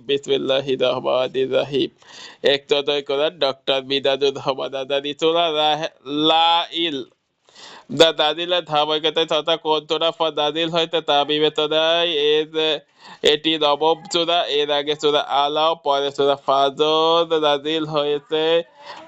বিসমিল্লাহির রহমানির রহিম। ইক্তদার করেন ডক্টর মিনাজুর রহমান আদানি সূরা লাইল। দালিলের ধারাবাহিকতায় তথা কোন সূরা নাযিল হয়েছে তা বিবেচনায় এটি নবম সূরা। এর আগে সূরা আলা, পরে সূরা ফাজর নাযিল হয়েছে।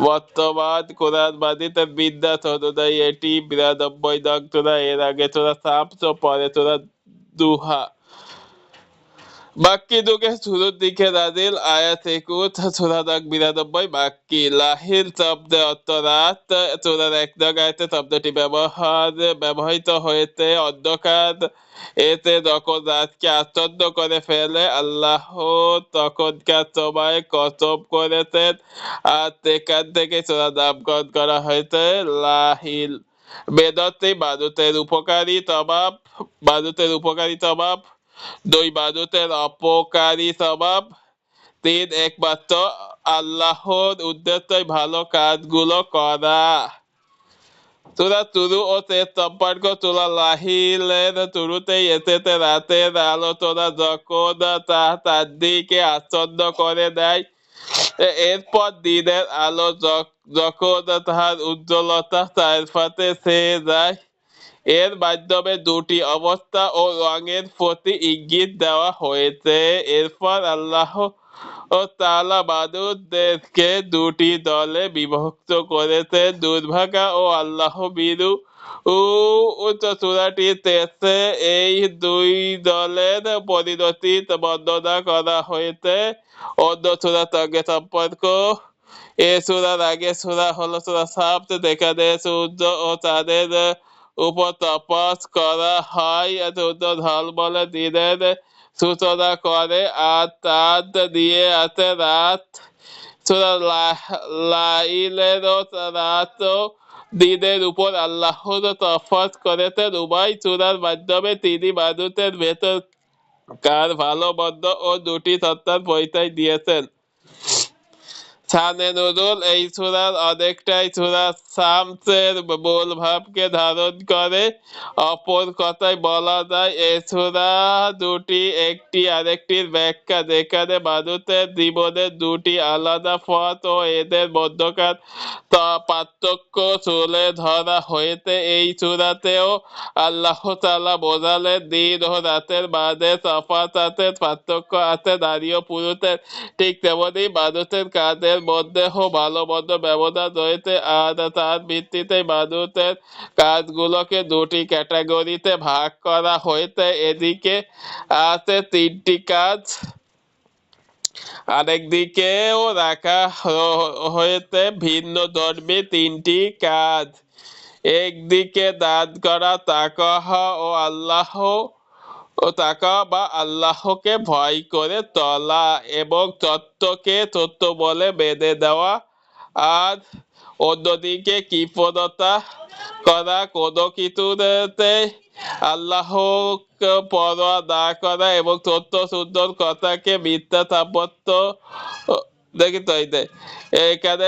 বর্তমান কোরআন মাজিদের বিন্যাস অনুযায়ী এটি ৯২ নং সূরা। এর আগে সূরা শামস ও পরে সূরা দুহা। মাক্কি যুগের শুরুর দিকে নাজিল। আয়াত ২১, সূরা নং ৯২ মাক্কি। লাহিল শব্দের অর্থ রাত। সূরার ১ নং আয়াতে শব্দটি ব্যবহৃত হয়েছে অন্ধকার। এতে যখন রাতকে আচ্ছন্ন করে ফেলে আল্লাহ তখনকার সময় কসম করেছেন, আর সেখান থেকে সূরার নামকরণ করা হয়েছে লাহিল। বেদতে মানুষের উপকারী স্বভাব। ২ মানুষের অপকারী স্বভাব। ৩ একমাত্র আল্লাহর উদ্দেশ্যই ভালো কাজগুলো করা। সূরা শুরু ও শেষ সম্পর্ক। সূরা লাইলের শুরুতেই এসেছে রাতের আলোচনা, যখন তা চারদিকে আচ্ছন্ন করে দেয়। এরপর দিনের আলো যখন তাহার উজ্জ্বলতা চারপাশে ছেয়ে যায়। এর মাধ্যমে দুটি অবস্থা ও রঙের প্রতি ইঙ্গিত দেওয়া হয়েছে। এরপর আল্লাহ তাআলা মানুষদেরকে দুটি দলে বিভক্ত করেছেন, দুর্ভাগা ও আল্লাহ ভীরু। সূরাটির শেষে এই দুই দলের পরিণতি বর্ণনা করা হয়েছে। অন্য সূরার সঙ্গে সম্পর্ক। এ সূরার আগে সূরা হলো সূরা শামস, যেখানে সূর্য ও চাঁদের উপর তপস করা হয়। সূর্য ঝলমলে দিনের সূচনা করে আর চাঁদ দিয়ে আছে রাত। সূরা লাইলেরও রাত ও দিনের উপর আল্লাহ তফাৎ করেছেন। উভয় সূরার মাধ্যমে তিনি মানুষের ভেতর কার ভালো মন্দ ও দুটি সত্তার পরিচয় দিয়েছেন। শানে নুজুল। এই সূরার অনেকটাই সূরা শামসের মূল ভাবকে ধারণ করে। অপর কথায় বলা যায় এই সূরা দুটি একটি আরেকটির ব্যাখ্যা, যেখানে মানুষের জীবনের দুটি আলাদা পথ ও এদের মধ্যকার পার্থক্য তুলে ধরা হয়েছে। এই সূরাতেও আল্লাহ তাআলা বোঝালেন দিন ও রাতের মাঝে তফাৎ আছে, পার্থক্য আছে। নারী ও পুরুষের ঠিক তেমনি মানুষের কাজের মধ্যেও ভালো মন্দ ব্যবধান রয়েছে, আর তার ভিত্তিতে মানুষের কাজগুলোকে দুটি ক্যাটাগরিতে ভাগ করা হয়েছে। এদিকে আছে ৩টি কাজ, আরেকদিকেও রাখা হয়েছে ভিন্ন ধর্মী ৩টি কাজ। একদিকে দান করা, তাকওয়া বা আল্লাহকে ভয় করে চলা এবং সত্যকে সত্য বলে মেনে দেওয়া, আর অন্যদিকে কৃপণতা করা, কোনো কিছুতে আল্লাহকে পরোয়া না করা এবং সত্য সুন্দর কথাকে মিথ্যা সাব্যস্ত। দেখি তো এখানে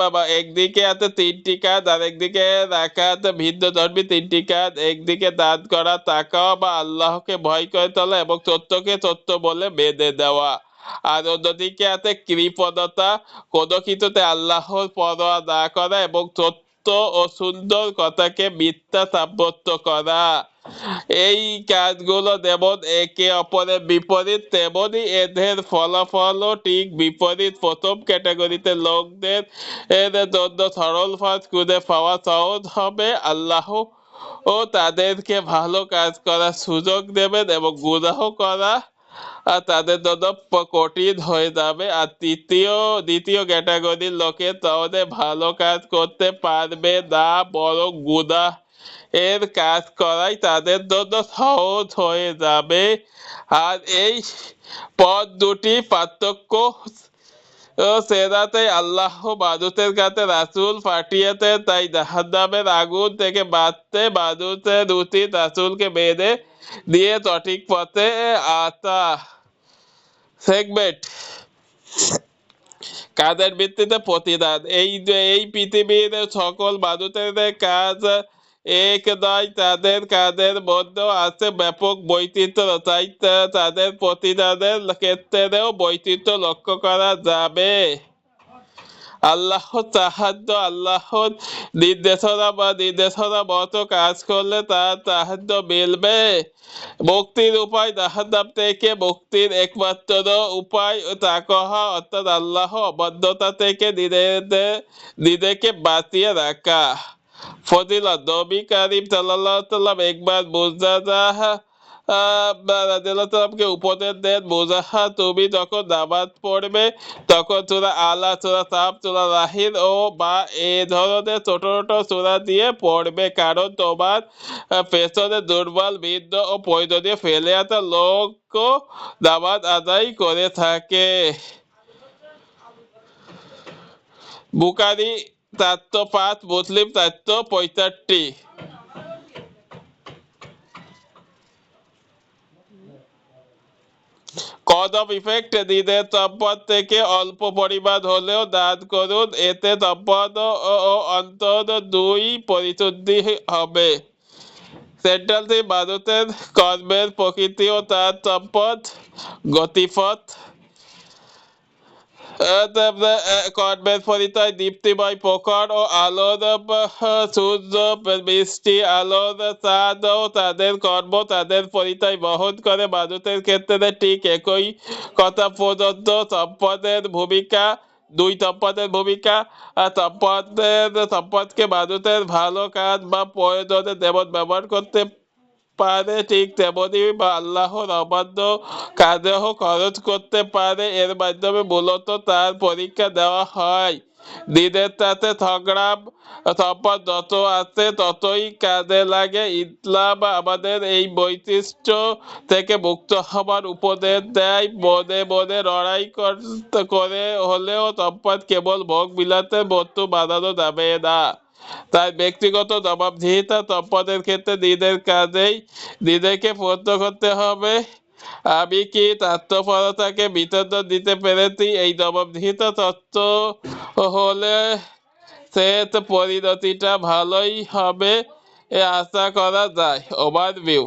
বাবা একদিকে আছে ৩টি কাজ, আর একদিকে রাখা আছে ভিন্ন ধর্মী ৩টি কাজ। একদিকে দান করা, তাকওয়া বা আল্লাহকে ভয় করে চলা এবং সত্যকে সত্য বলে মেনে দেওয়া, আর অন্যদিকে আছে কৃপণতা, কোনো কিছুতে আল্লাহর পরোয়া না করা এবং সত্য ও সুন্দর কথাকে মিথ্যা সাব্যস্ত করা। এই কাজগুলো যেমন একে অপরের বিপরীত, তেমনি এদের ফলাফলও ঠিক বিপরীত। প্রথম ক্যাটাগরিতে লোকদের জন্য সরল পথ খুঁজে পাওয়া সহজ হবে। আল্লাহ তাদেরকে ভালো কাজ করার সুযোগ দেবেন এবং গুনাহ করা তাদের জন্য কঠিন হয়ে যাবে। আর দ্বিতীয় ক্যাটাগরির লোকে তাহলে ভালো কাজ করতে পারবে না, বরং গুনাহ এর কাজ করাই তাদের জন্য সহজ হয়ে যাবে। আর এই পথ দুটি পার্থক্য সেরাতে আল্লাহ মানুষের কাছে রাসূল পাঠিয়েছেন, তাই জাহান্নামের আগুন থেকে বাঁচতে মানুষের উচিত রাসূলকে মেনে দিয়ে সঠিক পথে আসা। সেগমেন্ট কাজের ভিত্তিতে প্রতিদান। এই পৃথিবীর সকল মানুষের কাজ এক নয়, তাদের মধ্যেও আছে ব্যাপক বৈচিত্র্য, তাই তাদের প্রতিদানের ক্ষেত্রেও বৈচিত্র্য লক্ষ্য করা যাবে। আল্লাহর সাহায্য, আল্লাহর নির্দেশনা মতো কাজ করলে তার সাহায্য মিলবে। মুক্তির উপায়, জাহান্নাম থেকে মুক্তির একমাত্র উপায় তাকওয়া, অর্থাৎ আল্লাহ অবাধ্যতা থেকে নিজেকে বাঁচিয়ে রাখা। ফজিলত, নবী করিম সাল্লাল্লাহু আলাইহি ওয়াসাল্লাম একবার রাদিয়াল্লাহু উপদেশ দেন, মুজাহা, তুমি যখন নামাজ পড়বে তখন সূরা আলা, সূরা সাফ, সূরা রাহিদ ও বা এ ধরনের ছোট ছোট সূরা দিয়ে পড়বে, কারণ তোমার পেছনে দুর্বল, বৃদ্ধ ও প্রয়োজনীয় ফেলে আসা লোক নামাজ আদায় করে থাকে। বুখারী 405, মুসলিম 465। কজ অফ ইফেক্ট, নিজের সম্পদ থেকে অল্প পরিমাণ হলেও দান করুন, এতে সম্পদ ও অন্তর দুই পরিশুদ্ধি হবে। সেন্ট্রাল থিম, ভারতের কর্মের প্রকৃতি ও তার সম্পদ গতিপথ। কর্মের পরিচয়, দীপ্তিময় প্রখর ও আলোর সূর্য, বৃষ্টি, আলোর চাঁদ ও তাদের কর্ম তাদের পরিচয় বহন করে। মানুষের ক্ষেত্রে ঠিক একই কথা প্রযোজ্য। সম্পদের ভূমিকা, সম্পদকে মানুষের ভালো কাজ বা প্রয়োজনে যেমন ব্যবহার করতে পারে, ঠিক তেমনি আল্লাহর অবাধ্য কাজেও খরচ করতে পারে। এর মাধ্যমে মূলত তার পরীক্ষা দেওয়া হয়। দিনের সাথে সংগ্রাম, সম্পদ যত আছে ততই কাজে লাগে। ইসলাম আমাদের এই বৈশিষ্ট্য থেকে মুক্ত হবার উপদেশ দেয়। মনে মনে লড়াই করে হলেও সম্পদ কেবল ভোগ বিলাতে বস্তু বানানো যাবে না। তাই ব্যক্তিগত জবাবদিহিতা, সম্পদের ক্ষেত্রে নিজের কাজেই নিজেকে প্রশ্ন করতে হবে, আমি কি স্বার্থপরতাকে বিসর্জন দিতে পেরেছি? এই জবাবদিহিতা তত্ত্ব হলে সে পরিণতিটা ভালোই হবে আশা করা যায়। ওভারভিউ,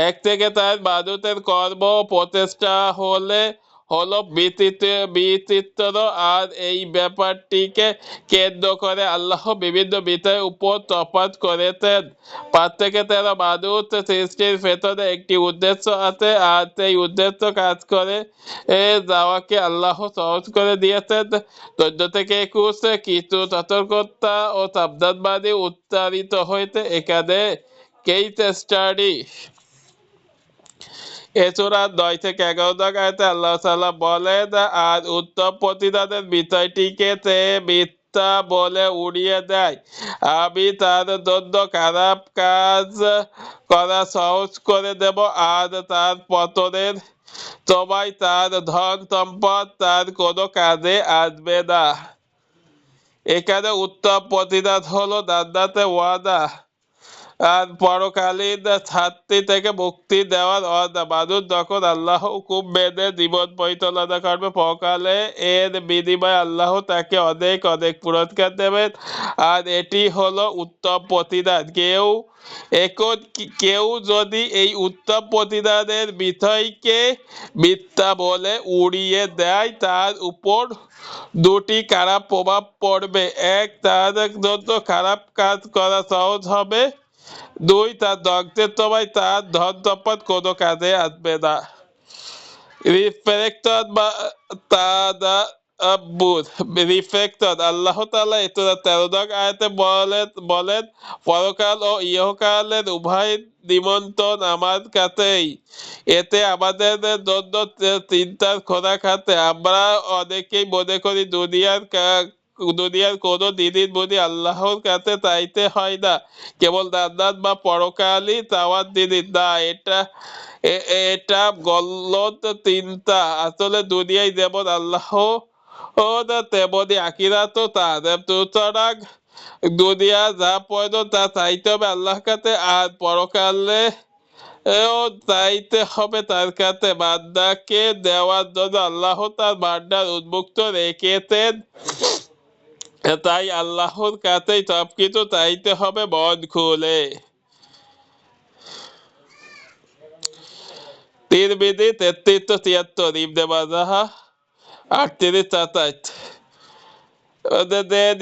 1 থেকে 4, মানুষের কর্ম প্রচেষ্টা হলো বিচিত্র, আর এই ব্যাপারটিকে কেন্দ্র করে আল্লাহ বিভিন্ন বিষয়ের উপর তফাৎ করেছেন। 5 থেকে 13, মানুষ সৃষ্টির ভেতরে একটি উদ্দেশ্য আছে, আর সেই উদ্দেশ্য কাজ করে যাওয়াকে আল্লাহ সহজ করে দিয়েছেন। 14 থেকে 21, কিছু সতর্কতা ও সাবধানবাণী উচ্চারিত হয়েছে এখানে। কেস স্টাডি, এছাড়া 9 থেকে 11 আয়াতে আল্লাহ তাআলা বলেন, আর উত্তম প্রতিদানের বিষয়টিকে সে মিথ্যা বলে উড়িয়ে দেয়, আমি তার জন্য খারাপ কাজ করা সহজ করে দেব, আর তার পতনের সময় তার ধন সম্পদ তার কোনো কাজে আসবে না। এখানে উত্তম প্রতিদান হলো জান্নাতের ওয়াদা আর পরকালীন শাস্তি থেকে মুক্তি দেওয়ার ওয়াদা। মানুষ যখন আল্লাহ হুকুম মেনে জীবন পরিচালনা করবে, পরকালে এর বিনিময়ে আল্লাহ তাকে অনেক অনেক পুরস্কার দেবেন, আর এটি হলো উত্তম প্রতিদান। কেউ যদি এই উত্তম প্রতিদানের বিষয়কে মিথ্যা বলে উড়িয়ে দেয়, তার উপর দুটি খারাপ প্রভাব পড়বে। 1, তার জন্য খারাপ কাজ করা সহজ হবে। 2, তার ধ্বংসের সময় তার ধন সম্পদ কোনো কাজে আসবে না। রিফ্লেকশন বা তাদাব্বুর, রিফ্লেকশন, আল্লাহ তাআলা 13 আয়াতে বলেন, পরকাল ও ইহকালের উভয় নিমন্ত্রণ আমার কাছেই, এতে আমাদের জন্য চিন্তার খোরাক আছে। আমরা অনেকেই মনে করি দুনিয়ার কোনো দিনের মধ্যে আল্লাহর কাছে চাইতে হয় না, কেবল জান্নাত বা পরকালই চাওয়ার জিনিস না। এটা গলত চিন্তা। আসলে দুনিয়ায় যেমন আল্লাহ তেমনি আখিরাতও তার। সুতরাং দুনিয়া যা প্রয়োজন তা চাইতে হবে আল্লাহর কাছে, আর পরকালে চাইতে হবে তার কাছে। বান্দাকে দেওয়ার জন্য আল্লাহ তার ভান্ডার উন্মুক্ত রেখেছেন। তাই আল্লাহর কাছেই সবকিছু চাইতে হবে মন খুলে। তিরমিজি 3376, ইবনে মাজাহ 3827।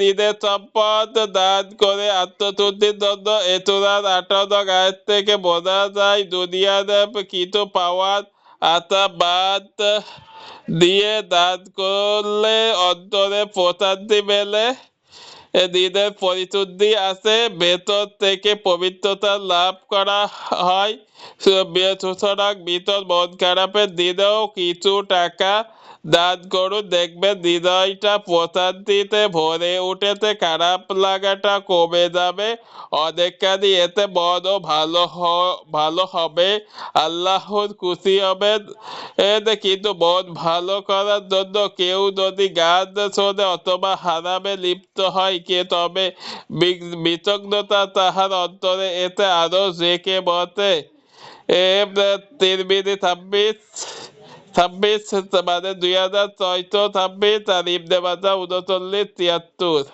নিজের সম্পদ দান করে আত্মতুষ্টির জন্য এ সূরার 58 আয়াত থেকে বোঝা যায় দুনিয়ার কিছু পাওয়ার আশা বাদ দিয়ে দান করলে অন্তরে প্রশান্তি মেলে, নিজের পরিশুদ্ধি আছে, ভেতর থেকে পবিত্রতা লাভ করা হয়। সুতরাং ভিতর মন খারাপের দিনেও কিছু টাকা দান করুন, দেখবেন হৃদয়টা প্রশান্তিতে ভরে উঠেছে, খারাপ লাগাটা কমে যাবে অনেকখানি, এতে মনও ভালো হবে, আল্লাহর খুশি হবেন। কিন্তু মন ভালো করার জন্য কেউ যদি গান শোনে অথবা হারামে লিপ্ত হয় তবে বিচক্ষণতা তাহার অন্তরে এতে আরো জেঁকে বসে। তিরমিজি 26 মানে 2626, আর ইবনে মাজাহ 3973।